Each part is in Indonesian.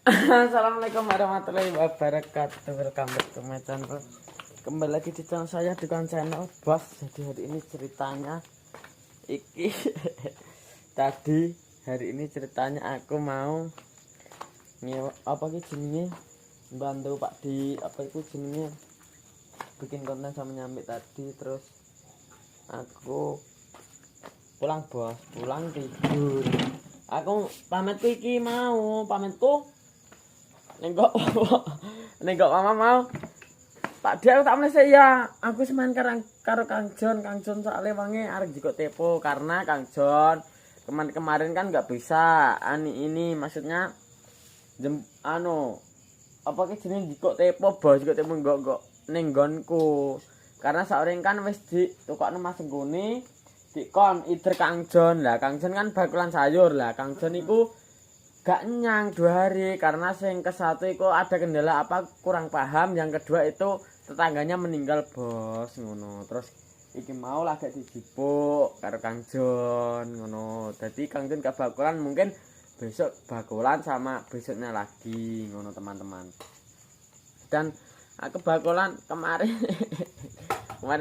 Assalamualaikum warahmatullahi wabarakatuh. Welcome back to my channel. Kembali lagi di channel saya di channel Bos. Jadi hari ini ceritanya tadi hari ini ceritanya aku mau apa sih jenenge bantu Pak di apa itu jenenge bikin konten sama nyambi tadi, terus aku pulang bos, pulang tidur. Aku pametku iki mau pametku nenggok mama mau Pak dia tak mesti ya aku semain karo Kang Jon soalnya wangi arek jiko tepo karena Kang Jon kemarin kan nggak bisa ini maksudnya apa ke jenenge jiko tepo bos jiko tepo enggak nenggonku karena saureng kan wis di tukokno Mas Sengguni dikon ider Kang Jon lah. Kang Jon kan bakulan sayur lah. Kang Jon iku gak nyang 2 hari karena yang ke satu itu ada kendala apa kurang paham, yang kedua itu tetangganya meninggal bos ngono. Terus iki mau lagi dijipuk karo Kang Jon ngono. Jadi Kang Jon gak bakulan, mungkin besok bakulan sama besoknya lagi ngono teman-teman. Dan aku bakulan kemarin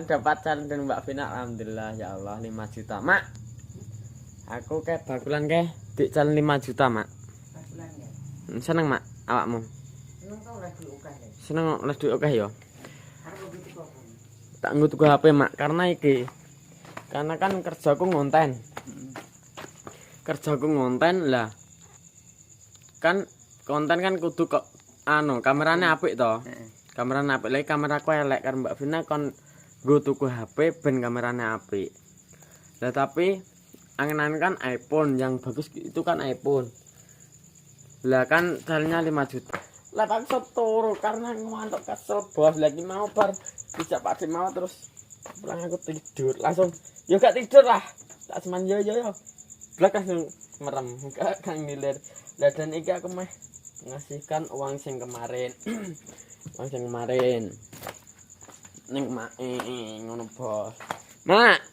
dapat challenge dari Mbak Vina, alhamdulillah ya Allah 5 juta mak. Aku kayak bakulan kayak di challenge 5 juta mak. Seneng mak awakmu? Seneng oleh duit akeh ya. Tak nggo tuku HP mak karena kan kerjaku ngonten. Kerjaku ngonten lah. Kan konten kan kudu kok kamerane apik to. Kamerane apik lagi kameraku elek karo Mbak Vina kon nggo tuku HP ben kamerane apik. Lah tapi angen-angen kan iPhone yang bagus itu kan iPhone. Lah kan salnya 5 juta. Lah tak turu karena ngantuk kesel bos, lagi mau bar bisa Pak mau terus pulang aku tidur langsung yo gak tidur lah tak seman yo belakang merem gak kang nilir. Lah dan iki aku meh ngasihkan uang sing kemarin uang sing kemarin ning mae ngono bos mak.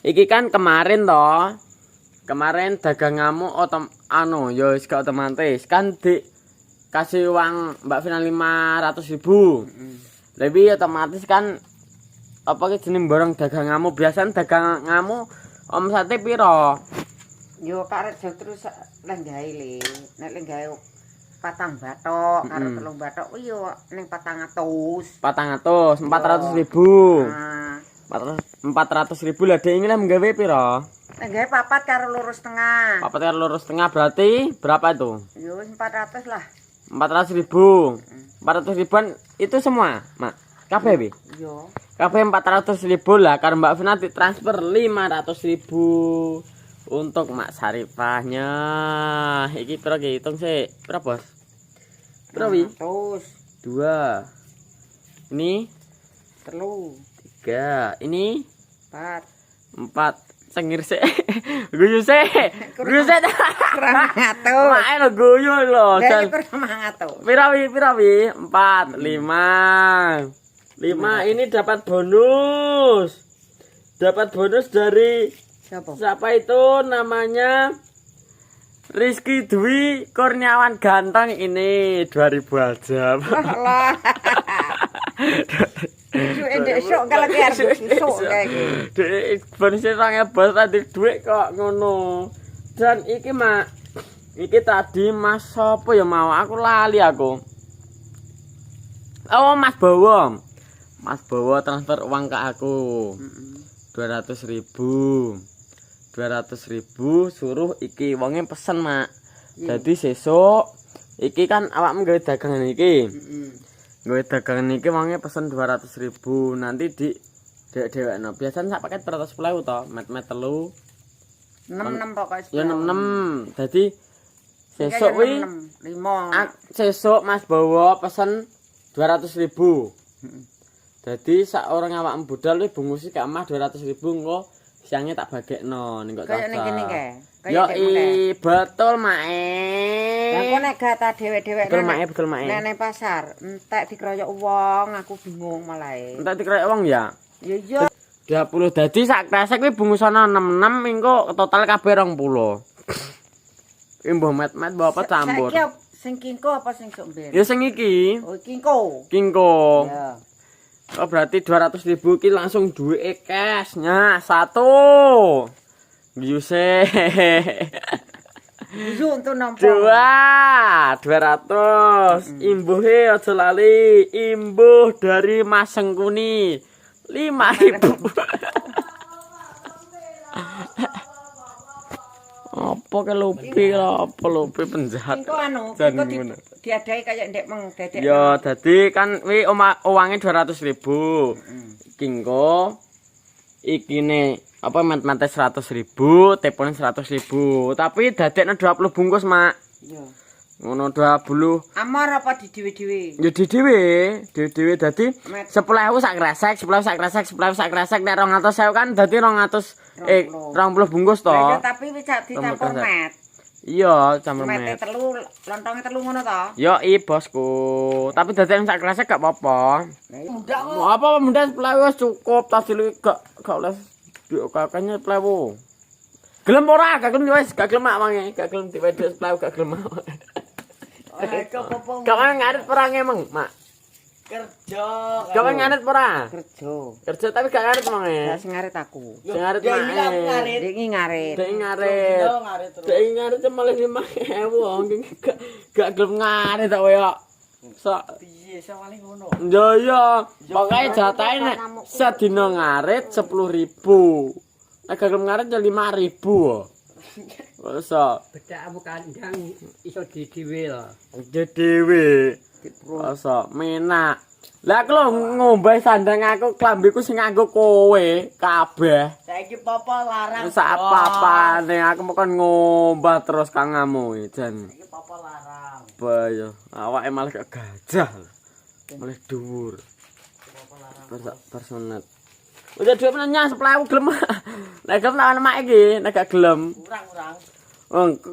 Iki kan kemarin toh daganganmu ya wis gak otomatis kan kasih uang Mbak Vina 500.000. Lebih otomatis kan apa ki jeneng borong daganganmu, biasanya daganganmu omsete piro? Yo karek terus lenggahe le. Nek lenggahe 4 bathok karo 3 bathok yo ning 400. 400.000. 400.000 lah dhek ngene menggawe piro? Lenggahe 4 karo 2,5. 4 karo 2,5 berarti berapa itu? Yo 400 lah. 400.000. 400.000-an itu semua, Mak. Kabeh pi? Yo. Kabeh 400.000 lah karo Mbak Vina ditransfer 500.000 untuk Mak Sarifahnya. Iki piro ki hitung sik? Piro, Bos? Piro wi? 2. Ini 3. 3. Ini 4. Sengir sik. Guyu sik. Guyu sik. Kurang ngatur. Mak lho guyu lho. Lah iki kurang ngatur. Pira wi? 4, 5. 5 ini dapat bonus. Dapat bonus dari siapa itu namanya? Rizky Dwi Kurniawan ganteng ini 2.000 aja. Lah. Sok kalau ki arep sok kae iki. Dek bonusnya 2.000 tadi duit kok ngono. Dan iki mak, iki tadi Mas sapa ya mau aku lali aku. Oh Mas Bowo. Mas Bowo transfer uang ke aku. 200.000. 200.000 suruh iki wonge pesen mak. Jadi sesuk iki kan awakmu gawe dagangan iki. Gawe dagangan iki wonge pesen 200.000 nanti di dewek-dewekno. Biasanya sak paket 110.000 to, met-met telu. 66 pokoknya. Ya 66. Dadi sesuk kuwi 5. Sesuk Mas Bowo pesen 200.000. Dadi sak orang awakmu budal kuwi bungusi gak mah 200.000 engko siangnya tak bagekno ning kok Kayak ning kene kae. Yo betul mae. Lah kok nek gata dewek-dewek betul mae. Nek pasar entek dikeroyok wong, aku bingung malah. Entek dikeroyok wong ya? Ya iya. 20 dadi sak kresek kuwi bungkusane 66 engko total kabeh 20. Ki mbah met-met mbah apa campur. Sing kingko apa sing sok mben? Ya sing iki. Oh, kingko. Kingko. Ya. Oh berarti 200.000 ki langsung duwe cashnya 1. Yuse. Busu untuk nampak. 200. Imbuhe aja lali. Imbuh dari Mas Sengkuni 5.000. Apa ke lupi apa lupi penjahat. Kingko anu, Jan kingko ngono. diadai kayak ndek meng dedek. Ya dadi kan wi uangnya 200.000. Kingko ikine apa mat-mate 100.000, tepone 100.000. Tapi dadekno 20 bungkus, Mak. Iya. Ngono 20. Amar apa di dhewe-dhewe? Ya dhewe dadi Met. 10.000 sak kresek, 10.000 sak kresek, 10.000 sak kresek nek 200.000 kan dadi 20 bungkus to. Lah tapi wis dicampur met. Iya, campur Mete met. telu, lontonge telu ngono to? Yo i bosku. Tapi dadi sak kresek gak apa-apa. Mudah kok. Mau apa mudah 10.000 wis cukup, tas dulu gak oleh kakaknya 10.000. Gelem ora? Gak gelem wis, gak gelem mak mangi, gak gelem diwedhek 10.000 gak gelem. Kapan ngarit perang emang, Mak? Kerja. Kapan ngarit ora? Kerja. Kerja tapi gak ngarit emang Ya ya. sing ngarit aku. Sing ngarit Ya, mak. ini aku ngarit. Dek iki ngarit. Dek ngarit. Ngarit terus. Dek ngarit cuma 5.000 wong gak gelem ngarit tak koyo. Sok Piye sawale ngono? ya. Pokoke jatahe nek sedina ngarit 10.000. Nek gak gelem ngarit ya 5.000. Masa Bedakmu kandang iso didhewe lho. dhewe. Masa menak. Lah aku lho ngombe sandang aku klambiku sing nganggo kowe kabeh. Saiki papa larang. Sak papane aku mau kon ngombah terus kangamu jan. Saiki papa larang. Bayo, awake malah gak gajah. Malah dhuwur. Papa larang. Personat. Udah duit menanya 10.000 gelem. Nek gelem tak mak iki, nek gak gelem. Kurang-kurang.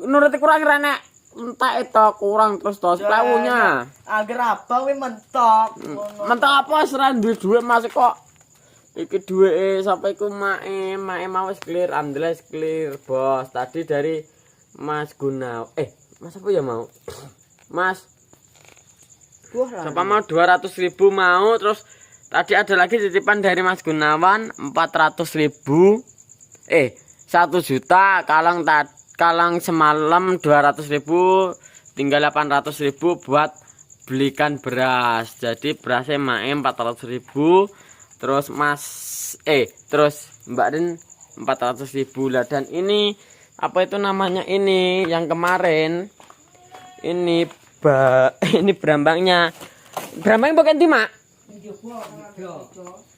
Nuruti kurang renek. Entak itu kurang terus 10.000-nya. Agar apa we mentok. Ngono. Mentok apa seran duit masih kok. Iki duweke sampai ku mae mau wis clear, alhamdulillah wis clear, Bos. Tadi dari Mas Gunawan. Mas apa ya mau? Mas Wah lah. siapa mau 200.000 mau terus tadi ada lagi titipan dari Mas Gunawan 400.000. 1 juta kalang semalam 200.000 tinggal 800.000 buat belikan beras. Jadi berasnya mae 400.000 terus terus Mbak Den 400.000 lah. Dan ini apa itu namanya ini yang kemarin ini ini berambangnya bukan di Mak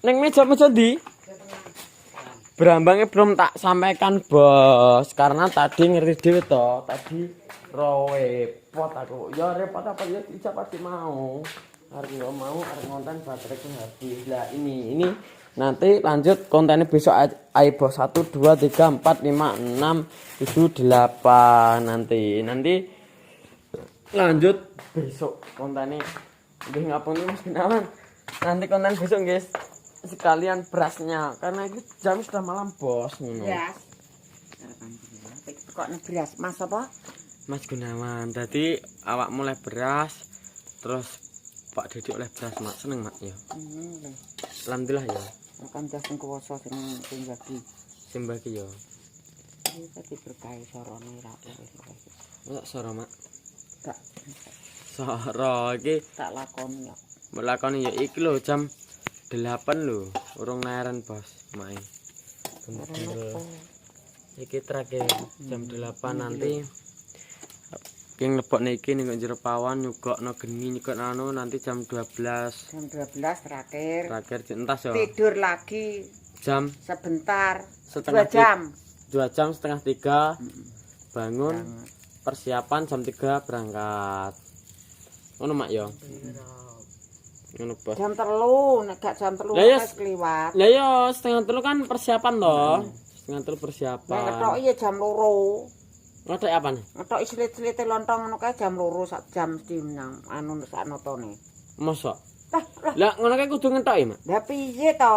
neng meja di berambangnya belum tak sampaikan Bos karena tadi ngeri dhewe to tadi repot aku ya repot apa ya bisa pasti mau arep nggak mau arep ngonten baterai ku habis lah. Ini nanti lanjut kontennya besok ayo Bos 1 2 3 4 5 6 7 8 nanti lanjut besok kontennya udah ngapun Mas Gunawan nanti konten besok guys sekalian berasnya karena itu jam sudah malam Bos ngono. Beras. Kok beras Mas apa? Mas Gunawan tadi awak mulai beras terus Pak Dedi oleh beras Mak seneng Mak ya. Alhamdulillah ya. Makan jas sing kuwasa sing bagi. Sembagi ya. Iki tadi berkah sorone ra Mak soro Mak. tak Soro iki tak lakoni ya. melakoni ya iki lho jam 8 lho urung neren Bos Mak. Bener. Iki terakhir jam 8 nanti yang lebokne iki ning njero pawon nyugokno geni nyugok anu nanti jam 12 Jam 12 terakhir. entas ya Tidur lagi jam sebentar. setengah 2 jam. 2 jam setengah 3 bangun persiapan jam 3 berangkat ngono Mak ya ngono Bos. Jam 3, nek gak jam 3 Lah, ya, wis kliwat. Lah yo setengah 3 kan persiapan toh setengah 3 persiapan Nek ketoki ya jam 2. Ngetok apa nih? Ngetok silit-silite lontong ngono kae jam 2 sak jam mesti nang anu saknotone. Mosok? Lah, Lah ngono kae kudu ngetoki, Mak. lah piye to?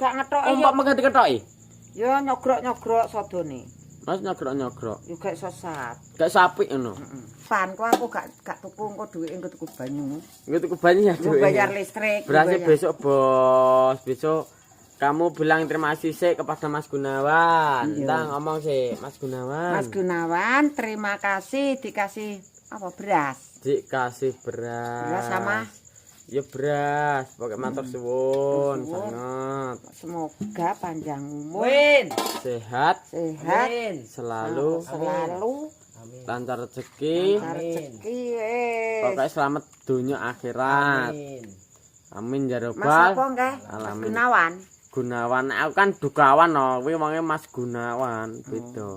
Gak ngetoki ya. Umpama ganti ketoki. Ya nyogrok-nyogrok sodone. Mas nyogrok-nyogrok. Yo gak sesat. Gak sapi ngono. Pan kok aku gak tuku engko duwike engko tuku banyu. Engko tuku banyu ya Yo duwe. bayar listrik. Berarti bayar- besok bos, besok kamu bilang terima kasih sih kepada Mas Gunawan. Iya. Entah ngomong sih Mas Gunawan. Mas Gunawan, terima kasih dikasih apa beras. Dikasih beras. Beras sama? Ya beras, pakai matur suwun Suwun. sangat. Semoga panjang umur, Win. Sehat sehat, Win. selalu, selalu Amin. lancar rezeki, lancar rezeki. wes. pokoknya selamat dunia akhirat. Amin. Amin ya Mas robbal apa enggak? Mas alamin. Gunawan. Gunawan, aku kan Dugawan no, kuwi wonge Mas Gunawan, beda.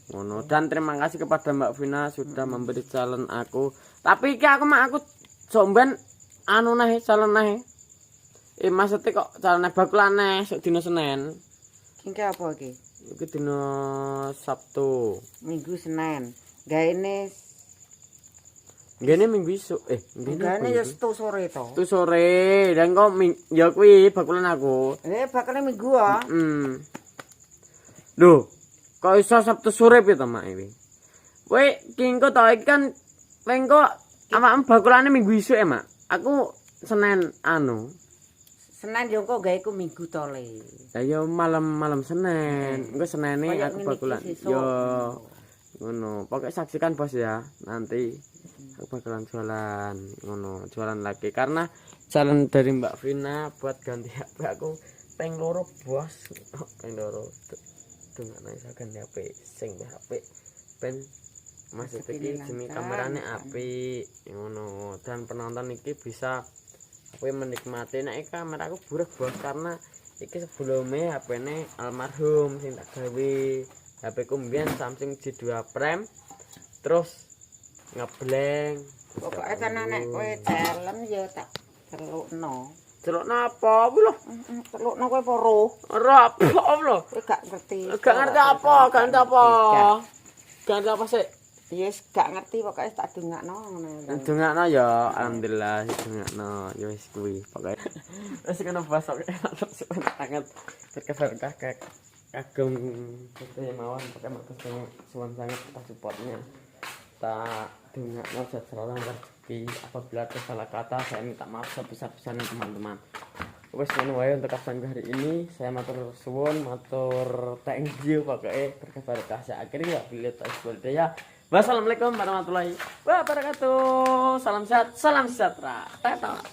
Ngono. Dan terima kasih kepada Mbak Vina sudah memberi calon aku. Tapi iki aku somben anu nae calon nae. Maksudnya kok calon bakulan nae sok dina Senin. Iki apa iki? Iki dina Sabtu. Minggu Senin. Gaene Ngene minggu isuk. Ngene. gaene ya Setu sore to. Itu sore, dan kok ya kuwi bakulan aku. Bakal minggu ah. Loh, kok iso Sabtu sore piye to mak iki? Kowe ki engko to iki kan engko awakmu bakulane minggu isuk ya, Mak. Aku Senin anu. Senin yo engko gaweku minggu to le. Ya yo malam Senin. Engko Senene Kayak aku ngene bakulan. iki sesuk. Yo ngono. Pokoknya saksikan bos ya. Nanti aku bakalan jualan ngono, jualan lagi karena jalan dari Mbak Vina buat ganti HP aku peng loro bos. Peng loro. Dungane iso ganti HP sing HP ben masih iki jenenge kamerane apik ngono dan penonton iki bisa kowe menikmati nek kameraku buruk bos karena iki sebelumnya HP-ne almarhum sing tak gawe HP ku mbiyen Samsung J2 Prime terus ngebleng Pokoke tenan nek kowe dalem ya tak celukno. celokno apa kuwi lho Celukno kowe apa roh? ora apa lho Kowe gak ngerti. gak ngerti apa gak ngerti apa gak ngerti apa sih Yes, gak ngerti pokoke tak dongakno ngono. dongakno ya alhamdulillah dongakno ya wis kuwi pokoke wis kena bahas oke sangat berkeberkah kagum kita mawon pokoke makasih suwun sangat atas supportnya tak dongakno sejalan rezeki apabila ada salah kata saya minta maaf sebesar-besarnya teman-teman wis ngono wae untuk kapten hari ini saya matur suwun matur thank you pokoknya berkeberkah saya akhiri ya video ya. Wassalamualaikum warahmatullahi wabarakatuh. Salam sehat, salam sejahtera. Tata.